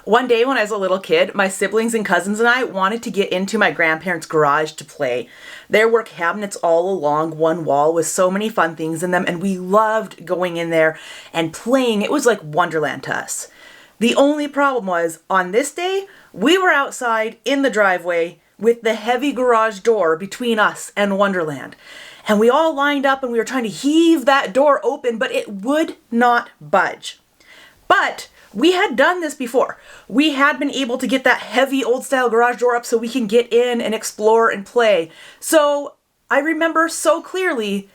One day when I was a little kid, my siblings and cousins and I wanted to get into my grandparents' garage to play. There were cabinets all along one wall with so many fun things in them, and we loved going in there and playing. It was like Wonderland to us. The only problem was, on this day, we were outside in the driveway with the heavy garage door between us and Wonderland. And we all lined up and we were trying to heave that door open, but it would not budge. But we had done this before. We had been able to get that heavy old style garage door up so we can get in and explore and play. So I remember so clearly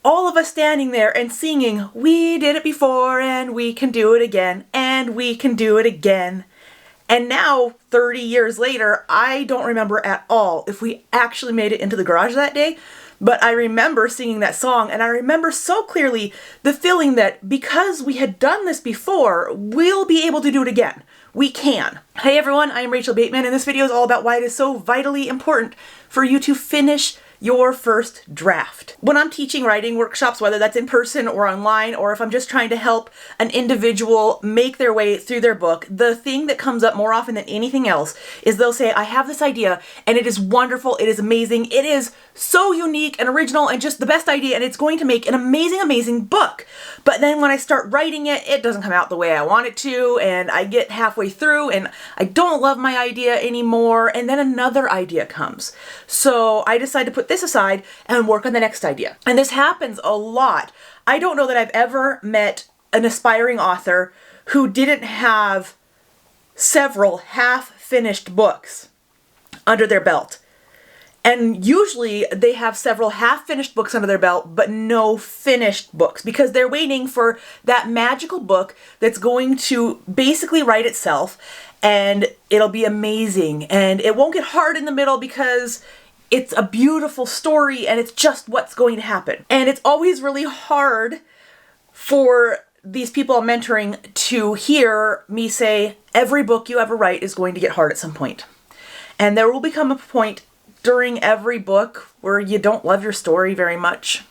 all of us standing there and singing, "We did it before and we can do it again and we can do it again." And now, 30 years later, I don't remember at all if we actually made it into the garage that day, but I remember singing that song, and I remember so clearly the feeling that because we had done this before, we'll be able to do it again. We can. Hey everyone, I am Rachel Bateman, and this video is all about why it is so vitally important for you to finish your first draft. When I'm teaching writing workshops, whether that's in person or online, or if I'm just trying to help an individual make their way through their book, the thing that comes up more often than anything else is they'll say, "I have this idea and it is wonderful, it is amazing, it is so unique and original and just the best idea, and it's going to make an amazing, amazing book. But then when I start writing it, it doesn't come out the way I want it to, and I get halfway through and I don't love my idea anymore, and then another idea comes. So I decide to put this aside and work on the next idea." And this happens a lot. I don't know that I've ever met an aspiring author who didn't have several half-finished books under their belt. And usually they have several half-finished books under their belt, but no finished books, because they're waiting for that magical book that's going to basically write itself, and it'll be amazing, and it won't get hard in the middle because it's a beautiful story and it's just what's going to happen. And it's always really hard for these people I'm mentoring to hear me say, every book you ever write is going to get hard at some point. And there will become a point during every book where you don't love your story very much.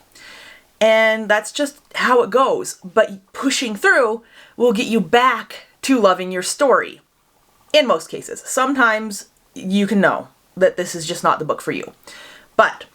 And that's just how it goes. But pushing through will get you back to loving your story. In most cases. Sometimes you can know that this is just not the book for you. But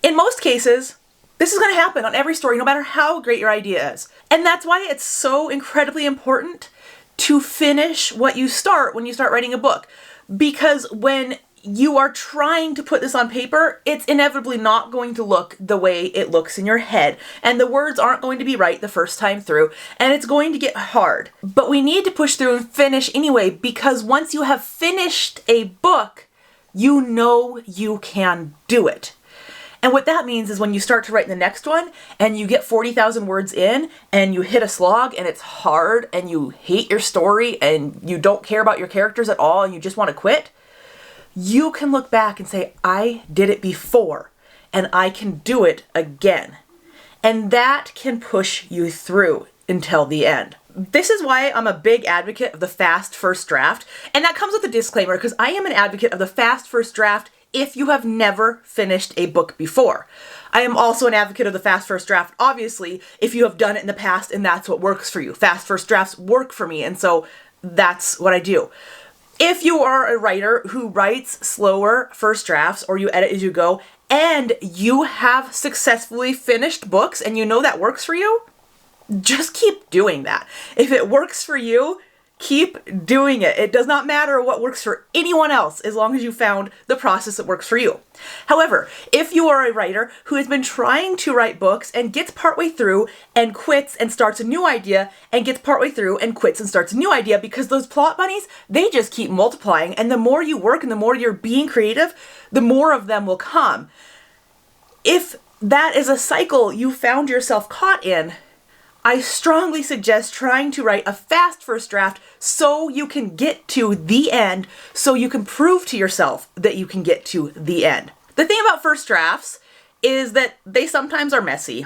in most cases, this is going to happen on every story, no matter how great your idea is. And that's why it's so incredibly important to finish what you start when you start writing a book. Because when you are trying to put this on paper, it's inevitably not going to look the way it looks in your head. And the words aren't going to be right the first time through. And it's going to get hard. But we need to push through and finish anyway, because once you have finished a book, you know you can do it. And what that means is when you start to write the next one and you get 40,000 words in and you hit a slog and it's hard and you hate your story and you don't care about your characters at all and you just want to quit, you can look back and say, I did it before and I can do it again. And that can push you through until the end. This is why I'm a big advocate of the fast first draft, and that comes with a disclaimer, because I am an advocate of the fast first draft if you have never finished a book before. I am also an advocate of the fast first draft, obviously, if you have done it in the past and that's what works for you. Fast first drafts work for me, and so that's what I do. If you are a writer who writes slower first drafts, or you edit as you go, and you have successfully finished books and you know that works for you, just keep doing that. If it works for you, keep doing it. It does not matter what works for anyone else as long as you found the process that works for you. However, if you are a writer who has been trying to write books and gets partway through and quits and starts a new idea and gets partway through and quits and starts a new idea, because those plot bunnies, they just keep multiplying, and the more you work and the more you're being creative, the more of them will come. If that is a cycle you found yourself caught in, I strongly suggest trying to write a fast first draft so you can get to the end, so you can prove to yourself that you can get to the end. The thing about first drafts is that they sometimes are messy,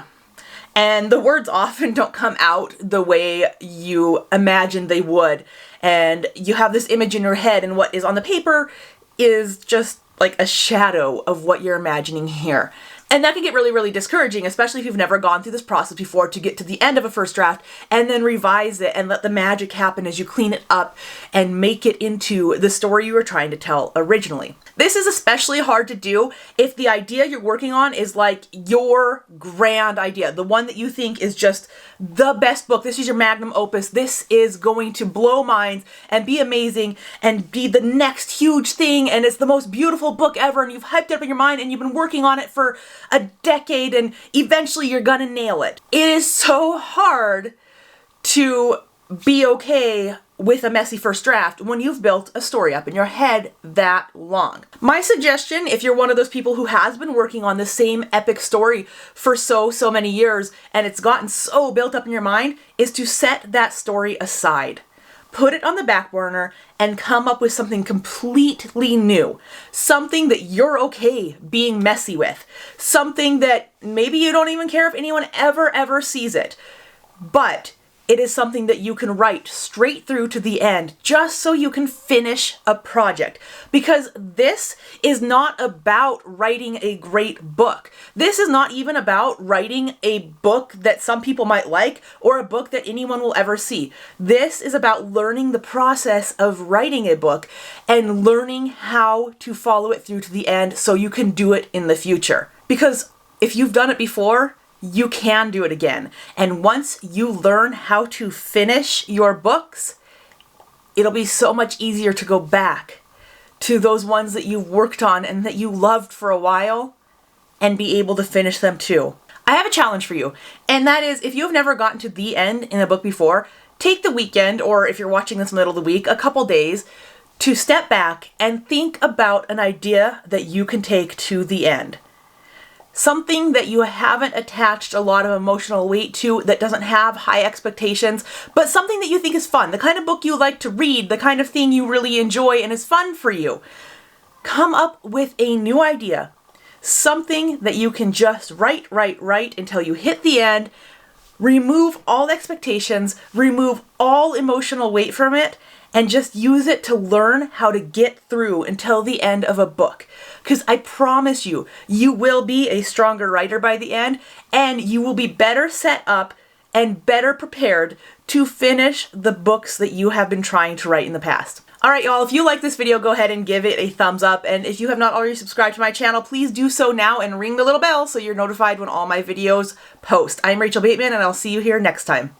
and the words often don't come out the way you imagined they would, and you have this image in your head, and what is on the paper is just like a shadow of what you're imagining here. And that can get really, really discouraging, especially if you've never gone through this process before to get to the end of a first draft and then revise it and let the magic happen as you clean it up and make it into the story you were trying to tell originally. This is especially hard to do if the idea you're working on is like your grand idea, the one that you think is just the best book. This is your magnum opus. This is going to blow minds and be amazing and be the next huge thing, and it's the most beautiful book ever, and you've hyped it up in your mind and you've been working on it for a decade, and eventually you're gonna nail it. It is so hard to be okay with a messy first draft when you've built a story up in your head that long. My suggestion, if you're one of those people who has been working on the same epic story for so many years and it's gotten so built up in your mind, is to set that story aside. Put it on the back burner and come up with something completely new. Something that you're okay being messy with. Something that maybe you don't even care if anyone ever sees it. But it is something that you can write straight through to the end just so you can finish a project. Because this is not about writing a great book. This is not even about writing a book that some people might like or a book that anyone will ever see. This is about learning the process of writing a book and learning how to follow it through to the end so you can do it in the future. Because if you've done it before, you can do it again. And once you learn how to finish your books, it'll be so much easier to go back to those ones that you worked on and that you loved for a while and be able to finish them too. I have a challenge for you, and that is, if you've never gotten to the end in a book before, take the weekend, or if you're watching this in the middle of the week, a couple days to step back and think about an idea that you can take to the end. Something that you haven't attached a lot of emotional weight to, that doesn't have high expectations, but something that you think is fun, the kind of book you like to read, the kind of thing you really enjoy and is fun for you. Come up with a new idea. Something that you can just write until you hit the end, remove all expectations, remove all emotional weight from it, and just use it to learn how to get through until the end of a book. Because I promise you, you will be a stronger writer by the end, and you will be better set up and better prepared to finish the books that you have been trying to write in the past. Alright y'all, if you like this video, go ahead and give it a thumbs up, and if you have not already subscribed to my channel, please do so now and ring the little bell so you're notified when all my videos post. I'm Rachel Bateman, and I'll see you here next time.